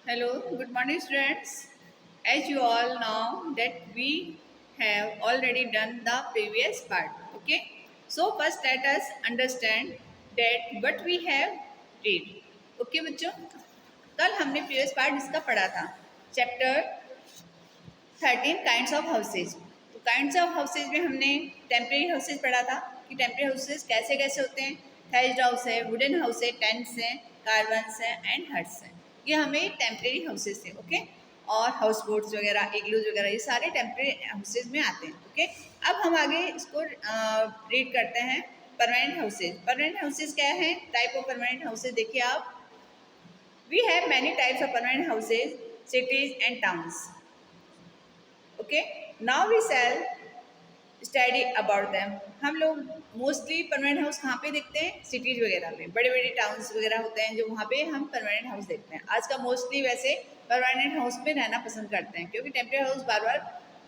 Hello, good morning, students. As you all know that we have already done the previous part. Okay, so first let us understand that what we have read. Okay, बच्चों, कल हमने previous part इसका पढ़ा था. Chapter 13 kinds of houses. तो kinds of houses में हमने temporary houses पढ़ा था कि टेम्परेरी हाउसेज कैसे कैसे होते हैं. थैच्ड हाउस है, वुडन हाउस है, टेंट्स हैं, कार्बन्स हैं एंड हट्स हैं. ये हमें टेम्परेरी हाउसेज थे. ओके, और हाउस बोट्स वगैरह, इग्लूज वगैरह, ये सारे टेम्परेरी हाउसेज में आते हैं. ओके, अब हम आगे इसको रीड करते हैं. Permanent houses. परमानेंट हाउसेज क्या है? टाइप ऑफ परमानेंट हाउसेज देखिए आप. We have many types of permanent houses, cities and towns. Okay, now we shall study about them. हम लोग मोस्टली परमानेंट हाउस कहाँ पे देखते हैं? सिटीज वगैरह में, बड़े बड़े टाउन्स वगैरह होते हैं जो वहाँ पे हम परमानेंट हाउस देखते हैं. आज का मोस्टली वैसे परमानेंट हाउस में रहना पसंद करते हैं क्योंकि टेम्परेरी हाउस बार बार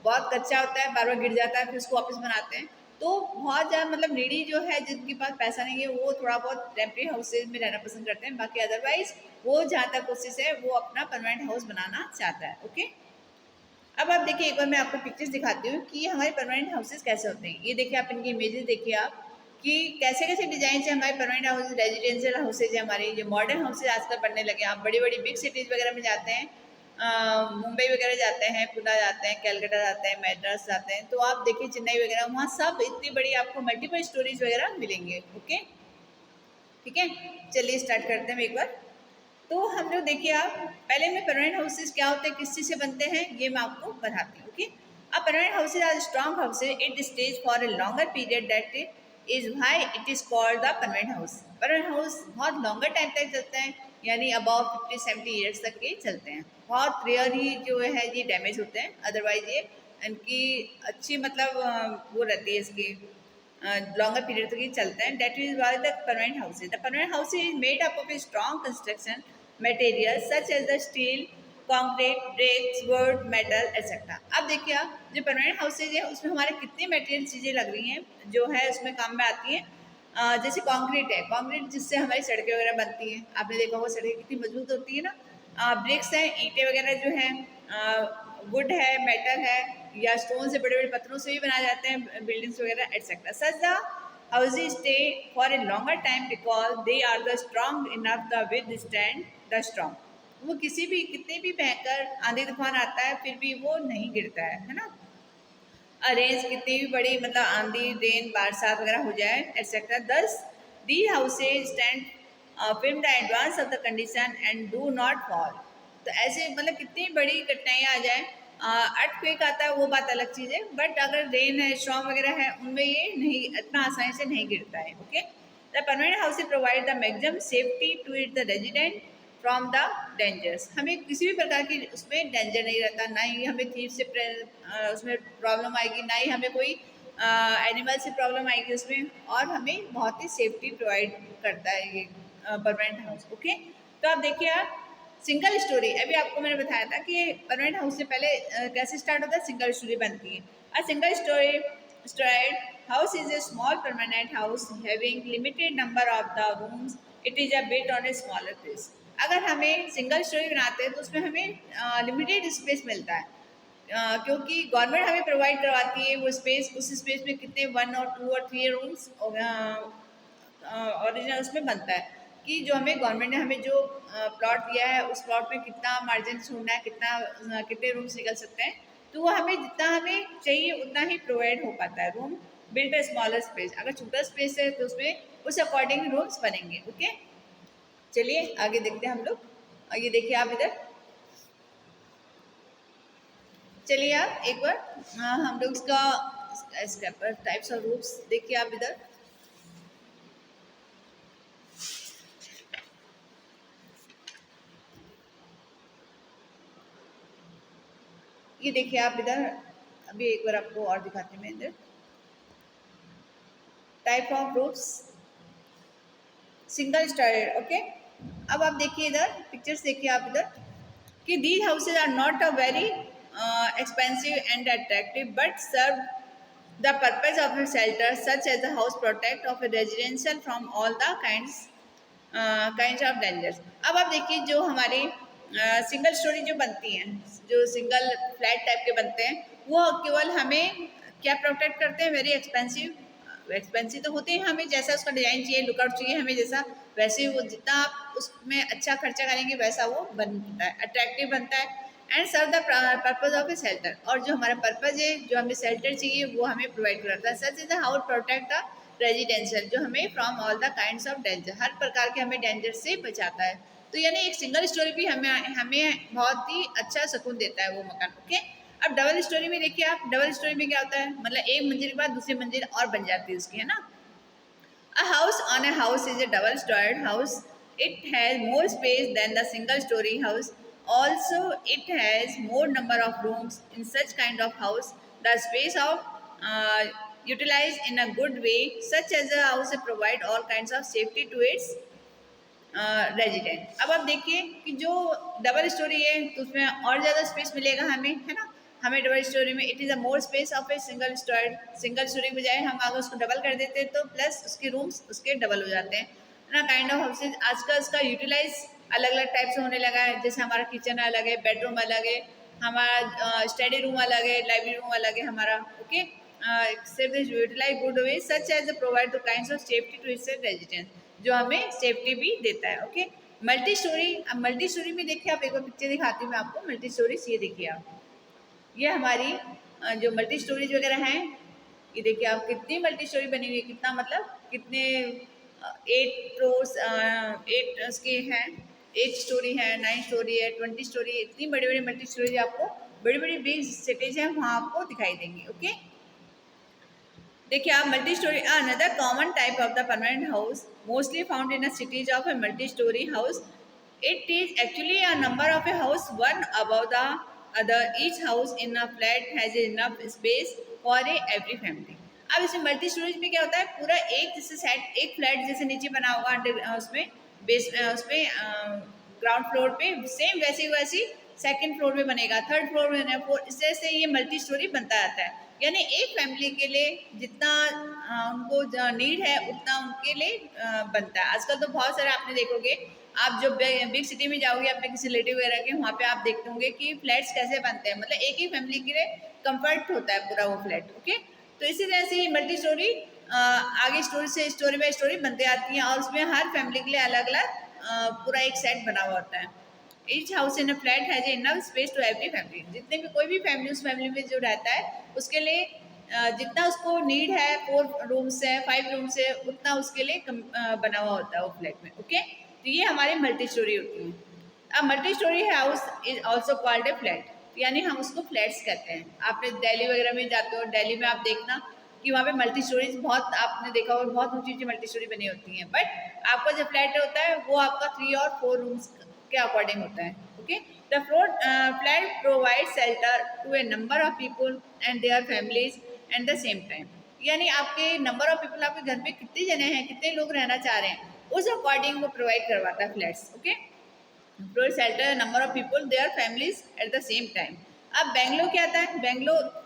बहुत कच्चा होता है, बार बार गिर जाता है, फिर उसको वापस बनाते हैं. तो बहुत ज़्यादा मतलब नीडी जो है, जिनके पास पैसा नहीं है, वो थोड़ा बहुत टेम्परेरी हाउसेज में रहना पसंद करते हैं. बाकी अदरवाइज वो जहाँ तक कोशिश है वो अपना परमानेंट हाउस बनाना चाहता है. ओके, अब आप देखिए, एक बार मैं आपको पिक्चर्स दिखाती हूँ कि हमारे परमानेंट हाउसेज कैसे होते हैं. ये देखिए आप, इनकी इमेजेस देखिए आप कि कैसे कैसे डिजाइन से हमारे परमानेंट हाउसेज, रेजिडेंशियल हाउसेज है हमारे. जो मॉडर्न हाउसेज आजकल बनने लगे. आप बड़ी बड़ी बिग सिटीज़ वगैरह में जाते हैं, मुंबई वगैरह जाते हैं, पुणे जाते हैं, कैलकाटा जाते हैं, मैड्रास जाते हैं, तो आप देखिए चेन्नई वगैरह, वहाँ सब इतनी बड़ी आपको मल्टीपल स्टोरीज वगैरह मिलेंगे. ओके, ठीक है, चलिए स्टार्ट करते हैं एक बार. तो हम लोग देखिए आप, पहले में परमानेंट हाउसेज क्या होते हैं, किस चीज़ से बनते हैं, ये मैं आपको बताती हूँ. ओके, अब permanent houses are strong houses, it stays for a longer period, that is why it is called the permanent house. Permanent house बहुत लॉन्गर टाइम तक चलते हैं, यानी अबाउट 50-70 ईयर्स तक ये चलते हैं. बहुत रेयर ही जो है ये डैमेज होते हैं, अदरवाइज ये इनकी अच्छी मतलब वो रहती है इसकी, longer period तक ये चलते हैं. That is why the permanent houses. The permanent house is made up of a strong construction materials such as the steel, concrete, bricks, wood, metal, etc. अब देखिए आप, जो परमानेंट हाउसेज है उसमें हमारे कितनी मटेरियल चीज़ें लग रही हैं जो है उसमें काम में आती हैं. जैसे कंक्रीट है, कंक्रीट जिससे हमारी सड़कें वगैरह बनती हैं. आपने देखा होगा सड़कें कितनी मजबूत होती है ना. ब्रिक्स हैं, ईंटें वगैरह जो हैं, वुड है, मेटल है, या स्टोन से, बड़े बड़े पत्थरों से भी बनाए जाते हैं बिल्डिंग्स वगैरह etcetera. Such the houses stay for a longer time because they are the strong enough the withstand the strong. वो किसी भी, कितने भी भयंकर आंधी तूफान आता है फिर भी वो नहीं गिरता है ना. अरेंज कितनी भी बड़ी मतलब आंधी, रेन, बरसात वगैरह हो जाए etcetera. Thus the houses stand firm the advance of the condition and do not fall. तो ऐसे मतलब कितनी बड़ी कठिनाइयाँ आ जाए, अर्थक्वेक आता है वो बात अलग चीज़ है, बट अगर रेन है, स्टॉर्म वगैरह है, उनमें ये नहीं इतना आसानी से नहीं गिरता है. Okay, the permanent house provide the maximum safety to it the resident from the dangers. हमें किसी भी प्रकार की उसमें डेंजर नहीं रहता, ना ही हमें थीफ से उसमें प्रॉब्लम आएगी, ना ही हमें कोई एनिमल से प्रॉब्लम आएगी उसमें, और हमें बहुत ही सेफ्टी प्रोवाइड करता है ये परमानेंट हाउस. ओके, तो आप देखिए आप, सिंगल स्टोरी, अभी आपको मैंने बताया था कि परमानेंट हाउस से पहले कैसे स्टार्ट होता है, सिंगल स्टोरी बनती है. A single storey STRIDE house is a small permanent house having limited number of the rooms. It is a built on a smaller place. अगर हमें सिंगल स्टोरी बनाते हैं तो उसमें हमें लिमिटेड स्पेस मिलता है, क्योंकि गवर्नमेंट हमें प्रोवाइड करवाती है वो स्पेस. उस स्पेस में कितने 1 और 2 और 3 रूम्स ओरिजिनल उसमें बनता है कि जो हमें गवर्नमेंट ने हमें जो प्लॉट दिया है उस प्लॉट में कितना मार्जिन छोड़ना है, कितना कितने रूम्स निकल सकते हैं. तो वो हमें जितना हमें चाहिए उतना ही प्रोवाइड हो पाता है. Room built a smaller space. अगर छोटा स्पेस है तो उसमें उस अकॉर्डिंग रूम्स बनेंगे. ओके, चलिए आगे देखते हैं हम लोग. ये देखिए आप इधर, चलिए आप एक बार हम लोग इसका टाइप्स ऑफ रूम्स देखिए आप इधर. ये देखिए आप इधर, अभी एक बार आपको और दिखाती हूँ मैं इधर. Type of roofs, single storeyed. Okay, अब आप देखिए इधर पिक्चर्स देखिए आप इधर कि these houses are not a very expensive and attractive but serve the purpose of a shelter such as the house protect of a residential from all the kinds of dangers. अब आप देखिए जो हमारे single storey जो बनती हैं, जो single flat type के बनते हैं, वो केवल हमें क्या प्रोटेक्ट करते हैं, वेरी एक्सपेंसिव। एक्सपेंसिव तो होते हैं, हमें जैसा उसका डिजाइन चाहिए, लुकआउट चाहिए हमें जैसा, वैसे ही वो जितना आप उसमें अच्छा खर्चा करेंगे वैसा वो बनता है, अट्रैक्टिव बनता है। And serve the purpose of a shelter, और जो हमारा पर्पज है, जो हमें शेल्टर चाहिए वो हमें प्रोवाइड करता है। Such is the house protect the residential, जो हमें from all the kinds of danger, हर प्रकार के हमें डेंजर से बचाता है। तो यानी एक सिंगल स्टोरी भी हमें हमें बहुत ही अच्छा सुकून देता है वो मकान। ओके, अब डबल स्टोरी में देखिए आप, डबल स्टोरी में क्या होता है, मतलब एक मंजिल के बाद दूसरी मंजिल और बन जाती है उसकी, है ना। A house on a house is a double storied house. It has more space than the single story house. Also, it has more number of rooms. In such kind of house, the space of utilized in a good way, such as a house provide all kinds of safety to its resident. अब आप देखिए कि जो double storey है तो उसमें और ज़्यादा स्पेस मिलेगा हमें, है ना। हमें डबल स्टोरी में it is a more space of a single storey. Single storey के बजाय हम अगर उसको डबल कर देते हैं तो प्लस उसके रूम्स उसके डबल हो जाते हैं, है ना। काइंड ऑफ हाउसेज आजकल उसका यूटिलाइज अलग अलग टाइप से होने लगा है, जैसे हमारा किचन अलग है, बेडरूम अलग है, हमारा स्टडी रूम अलग है, लाइब्रेरी रूम अलग है हमारा। ओके, सिर्फ utilize good way such as provide the kinds of safety to its resident, जो हमें सेफ्टी भी देता है। Okay, multi storey. अब मल्टी स्टोरी में देखिए आप, एक बार पिक्चर दिखाती हूँ मैं आपको मल्टी स्टोरीज। ये देखिए आप, ये हमारी जो मल्टी स्टोरीज वगैरह हैं, ये देखिए आप कितनी मल्टी स्टोरी बनी हुई है, कितना मतलब कितने 8 फ्लोर्स, 8 उसके हैं, 8 स्टोरी है, 9 स्टोरी है, 20 स्टोरी, इतनी बड़ी बड़ी मल्टी स्टोरी आपको बड़ी बड़ी बिग सिटीज है वहाँ आपको दिखाई देंगी। ओके, देखिए आप multi storey, another common type of the permanent house mostly found in a cities of a multi storey house. It is actually a number of a house one above the other, each house in a flat has enough space for a every family. अब इसमें multi storage में क्या होता है, पूरा एक जैसे set, एक फ्लैट जैसे नीचे बना होगा अंडर उसमें बेस, उसमें ग्राउंड फ्लोर पे सेम वैसे वैसी सेकंड फ्लोर में बनेगा, थर्ड फ्लोर में बनेगा, फोर्थ, इस तरह से ये मल्टी स्टोरी बनता रहता है। यानी एक फैमिली के लिए जितना उनको नीड है उतना उनके लिए बनता है। आजकल तो बहुत सारे आपने देखोगे, आप जो बिग सिटी में जाओगे अपने किसी रिलेटिव वगैरह के, वहाँ पे आप देखते होंगे कि फ्लैट्स कैसे बनते हैं, मतलब एक ही फैमिली के लिए कंफर्ट होता है पूरा वो फ्लैट। ओके, तो इसी तरह से ये मल्टी स्टोरी आगे स्टोरी से स्टोरी बाय स्टोरी बनते आती हैं, और उसमें हर फैमिली के लिए अलग अलग पूरा एक सेट बना हुआ होता है। Each house in a flat has enough space to every family, जितने भी कोई भी फैमिली उस फैमिली में जो रहता है उसके लिए जितना उसको नीड है, 4 रूम्स है, 5 रूम्स है, उतना उसके लिए बना हुआ होता है वो फ्लैट में। ओके, तो ये हमारी मल्टी स्टोरी होती है। अब multi story house is also called a flat, यानी हम उसको फ्लैट्स कहते हैं। आपने दिल्ली वगैरह में जाते हो, दिल्ली में आप देखना कि वहाँ पे मल्टी स्टोरीज बहुत आपने देखा होगा, बहुत ऊंची ऊंची मल्टी स्टोरी बनी होती हैं। बट आपका जो फ्लैट होता है वो आपका 3 और 4 रूम्स के अकॉर्डिंग होता है। Okay, the flat provide shelter to a number of people and their families at the same time, यानी आपके नंबर ऑफ पीपल, आपके घर में कितने जने हैं, कितने लोग रहना चाह रहे हैं, उस अकॉर्डिंग वो प्रोवाइड करवाता है flats. Okay, provide shelter number of people there families at the same time. अब बेंगलोर क्या आता है, बेंगलोर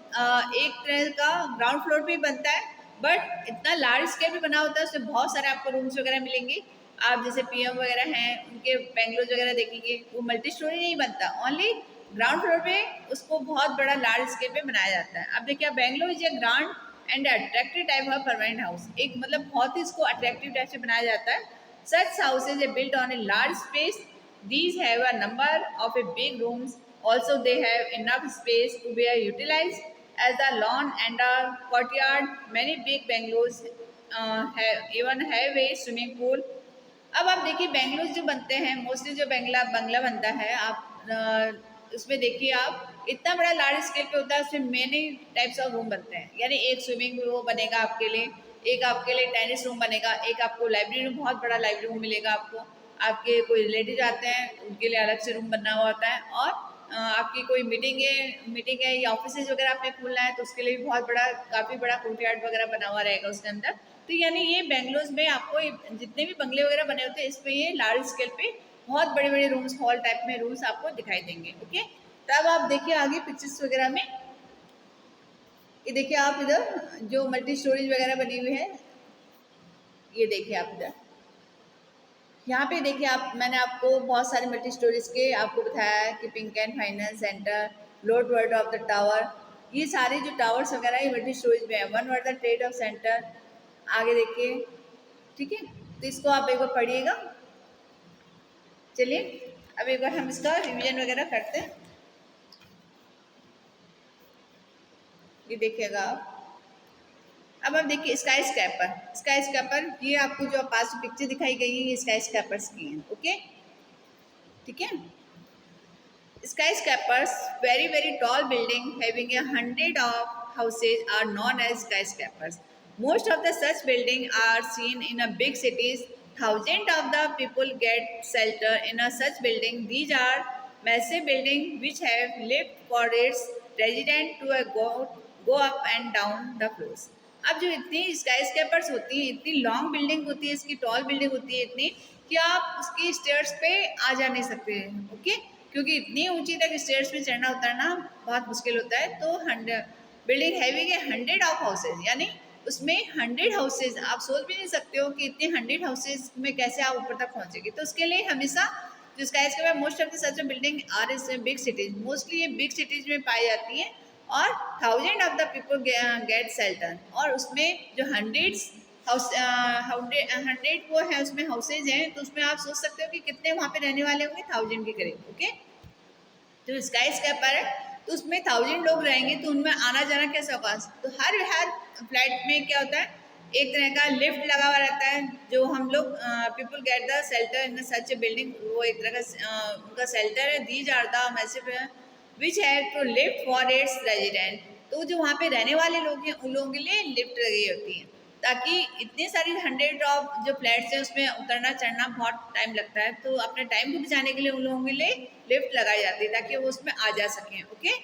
एक तरह का ग्राउंड फ्लोर पे बनता है, बट इतना लार्ज स्केल पे बना होता है, उसमें बहुत सारे आपको रूम्स वगैरह मिलेंगे। आप जैसे पीएम वगैरह हैं उनके बेंगलोर वगैरह देखेंगे, वो मल्टी स्टोरी नहीं बनता, ओनली ग्राउंड फ्लोर पे उसको बहुत बड़ा लार्ज स्केल पे बनाया जाता है। अब देखिए Bangalore is a grand and attractive type of permanent house, एक मतलब बहुत ही इसको अट्रैक्टिव टाइप से बनाया जाता है। Such houses a built on a large space, these have a number of a big rooms, also they have enough space to be utilized as a lawn and a courtyard. Many big bungalows have even have a swimming pool. अब आप देखिए बेंगलोर जो बनते हैं, mostly जो बंगला बंगला बनता है, आप उसमें देखिए आप इतना बड़ा लार्ज स्केल पे होता है, उसमें मेनी टाइप्स ऑफ रूम बनते हैं। यानी एक स्विमिंग वो बनेगा आपके लिए, एक आपके लिए टेनिस रूम बनेगा, एक आपको लाइब्रेरी रूम, बहुत बड़ा लाइब्रेरी रूम मिलेगा आपको, आपके कोई रिलेटिव आते हैं उनके लिए अलग से रूम बनना हुआ होता है, और आपकी कोई मीटिंग है या ऑफिस वगैरह आपने खोलना है तो उसके लिए भी बहुत बड़ा, काफ़ी बड़ा कोर्टयार्ड वगैरह बना हुआ रहेगा उसके अंदर। तो यानी ये बेंगलोर में आपको जितने भी बंगले वगैरह बने होते हैं, इस पे ये लार्ज स्केल पे बहुत बड़े बड़े रूम्स, हॉल टाइप में रूम्स आपको दिखाई देंगे। ओके, तब आप देखिए आगे पिक्चर्स वगैरह में, ये देखिए आप इधर जो मल्टी स्टोरेज वगैरह बनी हुई है, ये देखिए आप इधर, यहाँ पे देखिए आप, मैंने आपको बहुत सारे मल्टी स्टोरीज के आपको बताया है कि pink and finance centre, load word of the tower, ये सारे जो टावर्स वगैरह ये मल्टी स्टोरीज में है। One word the trade off centre, आगे देखिए, ठीक है। तो इसको आप एक बार पढ़िएगा। चलिए अब एक बार हम इसका रिवीजन वगैरह करते हैं। ये देखिएगा आप, अब आप देखिए स्काई स्क्रैपर। स्काई स्क्रैपर, ये आपको जो पास पिक्चर दिखाई गई है ये स्काई स्क्रैपर्स की हैं, ओके, ठीक है। Skyscrapers, very very tall building having 100 of houses are known as skyscrapers. Most of the such building are seen in a big cities. Thousands of the people get shelter in a such building. These are massive building which have lift for its resident to go up and down the floors. अब जो इतनी sky स्केपर्स होती हैं, इतनी long building होती है, इसकी tall building होती है इतनी कि आप उसकी स्टेयर्स पे आ जा नहीं सकते हैं, ओके, क्योंकि इतनी ऊंची तक स्टेयर्स पे चढ़ना उतरना बहुत मुश्किल होता है। तो 100 बिल्डिंग हैवी के 100 ऑफ हाउसेज, यानी उसमें 100 हाउसेज, आप सोच भी नहीं सकते हो कि इतने 100 हाउसेज में कैसे आप ऊपर तक पहुंचेंगे। तो उसके लिए हमेशा जो skyscraper, most of the such building are is big cities, mostly ये बिग सिटीज में पाई जाती हैं, और 1000 of the people get shelter, और उसमें जो 100 हाउस 100 वो है उसमें हाउसेज हैं, तो उसमें आप सोच सकते हो कि कितने वहाँ पे रहने वाले होंगे, 1000 के करीब, ओके। तो स्काई स्क्रैपर है तो उसमें 1000 लोग रहेंगे, तो उनमें आना जाना कैसे होगा। तो हर फ्लैट में क्या होता है, एक तरह का लिफ्ट लगा हुआ रहता है, जो हम लोग people get the shelter in such building, वो एक तरह का उनका शेल्टर है। These are the massive which have to lift for its resident, तो जो वहाँ पे रहने वाले लोग हैं उन लोगों के लिए लिफ्ट लगी होती है, ताकि इतने सारी 100 ऑफ जो फ्लैट्स हैं उसमें उतरना चढ़ना बहुत टाइम लगता है, तो अपने टाइम को बचाने के लिए उन लोगों के लिए लिफ्ट लगाई जाती है ताकि वो उसमें आ जा सकें, ओके।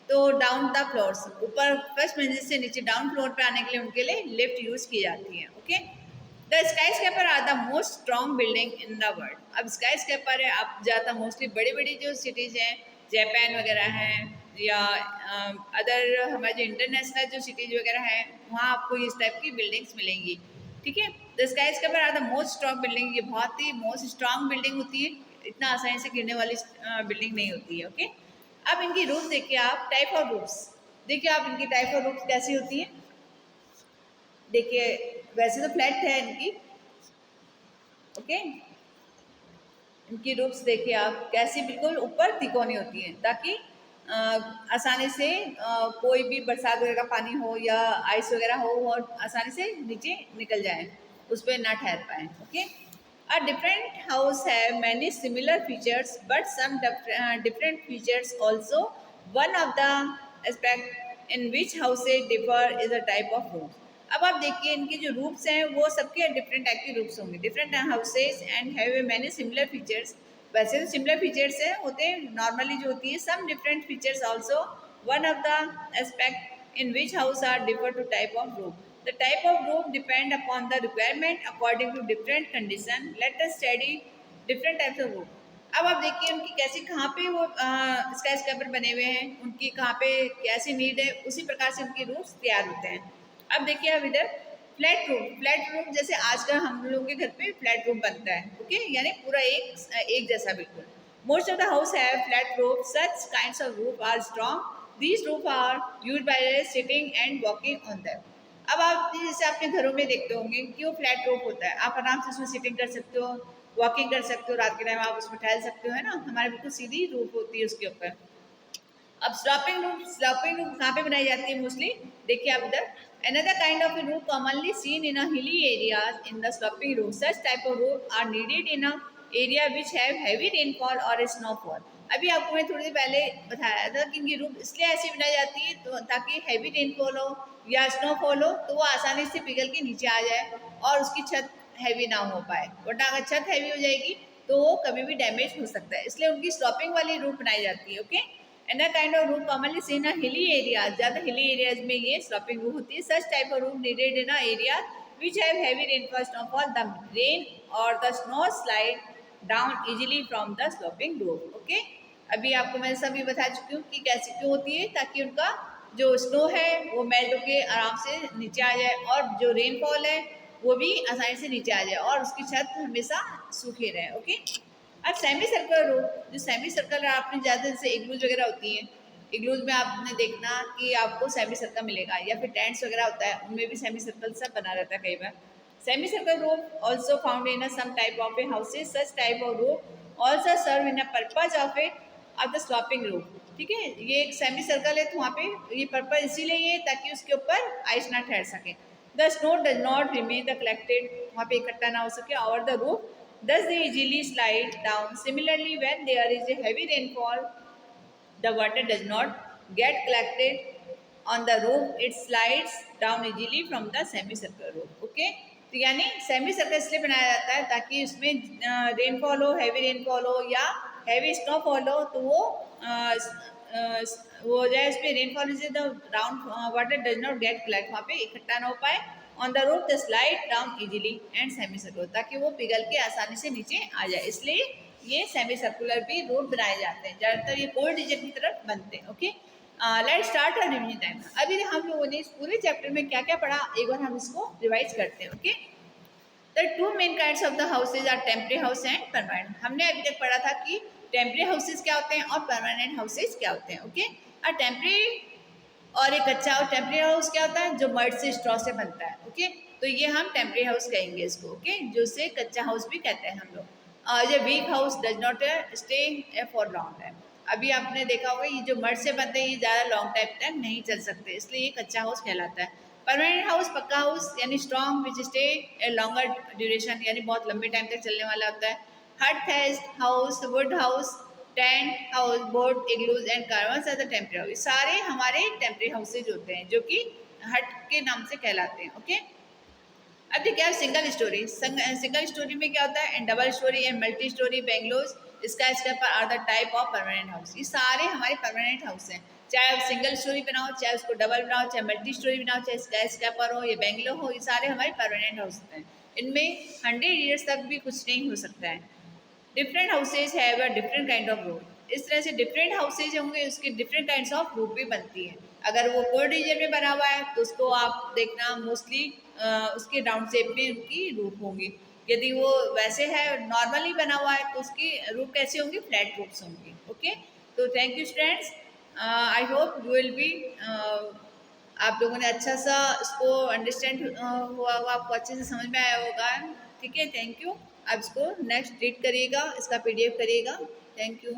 तो डाउन द फ्लोर्स, ऊपर फर्स्ट मंजिल से नीचे डाउन फ्लोर पे आने के लिए उनके लिए लिफ्ट यूज की जाती है, okay. The skyscraper are the most strong building in the world. अब स्काई स्क्रैपर है, आप ज़्यादा मोस्टली बड़ी बड़ी जो सिटीज़ हैं, जापान वगैरह हैं, या अदर हमारे जो इंटरनेशनल जो सिटीज़ वगैरह हैं, वहाँ आपको इस टाइप की बिल्डिंग्स मिलेंगी, ठीक है। The skyscraper are the most strong building, ये बहुत ही मोस्ट स्ट्रॉन्ग बिल्डिंग होती है, इतना आसानी से गिरने वाली बिल्डिंग नहीं होती है, ओके। अब इनकी रूफ देखिए आप, टाइप ऑफ रूफ्स देखिए आप, इनकी टाइप ऑफ रूफ्स कैसी होती हैं। देखिए वैसे तो फ्लैट है इनकी, ओके, इनकी रूफ्स देखिए आप कैसी, बिल्कुल ऊपर तिकोनी होती है, ताकि आसानी से कोई भी बरसात वगैरह का पानी हो या आइस वगैरह हो और आसानी से नीचे निकल जाए, उस पर ना ठहर पाए, okay. A different house have many similar features, but some different features also. One of the aspect in which houses differ is a type of roof. अब आप देखिए इनके जो रूफ्स हैं वो सबके डिफरेंट टाइप के रूफ्स होंगे, different houses and have many similar features. वैसे तो सिमिलर फीचर्स हैं होते हैं नॉर्मली जो होती है, some different features also. One of the aspect in which house are differ to type of roof. The type of roof depend upon the requirement according to different condition. Let us study different types of roof. अब आप देखिए उनकी कैसे, कहाँ पे वो sky scraper बने हुए हैं, उनकी कहाँ पे कैसी नीड है, उसी प्रकार से उनके रूफ्स तैयार होते हैं। अब देखिए अब इधर फ्लैट रूफ, फ्लैट रूफ जैसे आजकल हम लोगों के घर पे फ्लैट रूफ बनता है, ओके, यानी पूरा एक जैसा बिल्कुल। Most of the house have flat roof, such kinds of roof are strong, these roof are used by sitting and walking on them. अब आप जैसे अपने घरों में देखते होंगे कि वो फ्लैट रूफ होता है, आप आराम से उसमें सिटिंग कर सकते हो, वॉकिंग कर सकते हो, रात के टाइम आप उसमें टहल सकते हो, है ना, हमारे बिल्कुल सीधी रूफ होती है उसके ऊपर। अब स्लॉपिंग रूफ कहाँ पे बनाई जाती है मोस्टली, देखिए आप इधर, another kind of a roof commonly seen in a hilly areas in the sloping roof. Such type of roof are needed in a area which have heavy rainfall or snowfall. अभी आपको मैं थोड़ी देर पहले बताया था कि इनकी रूफ इसलिए ऐसी बनाई जाती है तो ताकि हैवी रेनफॉल हो या स्नोफॉल हो तो वो आसानी से पिघल के नीचे आ जाए और उसकी छत हैवी ना हो पाए, वरना अगर छत हैवी हो जाएगी तो वो कभी भी डैमेज हो सकता है, इसलिए उनकी स्लॉपिंग वाली रूफ बनाई जाती है, okay. Another kind of roof commonly seen in hilly areas, ज़्यादा hilly areas में ये sloping roof होती है। Such type of roof needed in a area which have heavy rainfall, snowfall, the rain or the snow slide down easily from the sloping roof. Okay? अभी आपको मैं सभी बता चुकी हूँ कि कैसे क्यों होती है, ताकि उनका जो स्नो है वो मेल्ट होके आराम से नीचे आ जाए और जो रेनफॉल है वो भी आसानी से नीचे आ जाए और उसकी छत हमेशा सूखे रहे। ओके, अब सेमी सर्कल रूफ, जो सेमी सर्कल आपने ज़्यादा जैसे इग्लूज वगैरह होती हैं, इग्लूज में आपने देखना कि आपको सेमी सर्कल मिलेगा, या फिर टेंट्स वगैरह होता है उनमें भी सेमी सर्कल सा बना रहता है कई बार। Semi circle roof also found in some type of a houses, such type of roof also serve in a purpose of the sloping roof. ठीक है, ये एक सेमी सर्कल है तो वहाँ पे ये पर्पज इसीलिए है ताकि उसके ऊपर आइस ना ठहर सके। The snow does not remain the collected, वहाँ पे इकट्ठा ना हो सके, और the roof thus they easily slide down. Similarly, when there is a heavy rainfall, the water does not get collected on the roof, it slides down easily from the semicircular roof. Okay, तो यानी semi circle इसलिए बनाया जाता है ताकि उसमें rainfall हो, heavy rainfall हो या हैवी स्नोफॉल हो तो वो हो जाए, उसमें रेनफॉल से the round water does not gate collect, वहाँ पे इकट्ठा ना हो पाए। On the roof the slide down easily and semi circular, ताकि वो पिघल के आसानी से नीचे आ जाए, इसलिए ये सेमी सर्कुलर भी रूट बनाए जाते हैं। ज़्यादातर ये कोल्ड रीजन की तरफ बनते हैं। Okay, let's start a revision time. अभी हम लोगों ने इस पूरे चैप्टर में क्या क्या पढ़ा, एक बार हम इसको रिवाइज करते हैं। Okay, the two main kinds of the houses are temporary house and permanent. हमने अभी तक पढ़ा था कि टेम्परेरी हाउसेज क्या होते हैं और परमानेंट हाउसेज क्या होते हैं। ओके, और टेम्परेरी और एक कच्चा और टेम्परेरी हाउस क्या होता है, जो मड से स्ट्रॉ से बनता है। ओके, तो ये हम टेम्परेरी हाउस कहेंगे इसको। ओके, जो से कच्चा हाउस भी कहते हैं हम लोग। ये weak house does not stay for long time. अभी आपने देखा होगा ये जो मड से बनते हैं ये ज़्यादा लॉन्ग टाइम तक नहीं चल सकते, इसलिए ये कच्चा हाउस कहलाता है। परमानेंट हाउस पक्का हाउस यानी strong which stay a longer duration, यानी बहुत लंबे टाइम तक चलने वाला होता है। Hut thatched house, wood house, tent house, boat, igloos and caravans are the temporary house. सारे हमारे टेम्परेरी हाउसेज होते हैं जो कि हट के नाम से कहलाते हैं। ओके, अब देखिए आप सिंगल स्टोरी, सिंगल स्टोरी में क्या होता है, and double storey and multi storey bungalows skyscraper are the type of permanent house. ये सारे हमारे परमानेंट हाउस हैं, चाहे आप सिंगल स्टोरी बनाओ, चाहे उसको डबल बनाओ, चाहे मल्टी स्टोरी बनाओ, चाहे स्काई स्क्रैपर हो या बेंगलो हो, ये सारे हमारे परमानेंट हाउस होते हैं। इनमें 100 ईयर्स तक भी कुछ नहीं हो सकता है। Different houses have a different kind of roof. इस तरह से डिफरेंट हाउसेज होंगे, उसके डिफरेंट काइंड्स ऑफ रूफ भी बनती है। अगर वो कोल्ड रीजन में बना हुआ है तो उसको आप देखना मोस्टली उसके राउंड शेप में उनकी रूफ होंगी। यदि वो वैसे है नॉर्मली बना हुआ है तो उसकी रूफ कैसे होंगी, फ्लैट रूफ्स होंगी। ओके, तो thank you students, I hope you will be आप लोगों ने अच्छा सा इसको अंडरस्टैंड हुआ होगा, आपको अच्छे से समझ में आया होगा। ठीक है, थैंक यू। अब इसको नेक्स्ट रीड करिएगा, इसका पीडीएफ करिएगा। Thank you.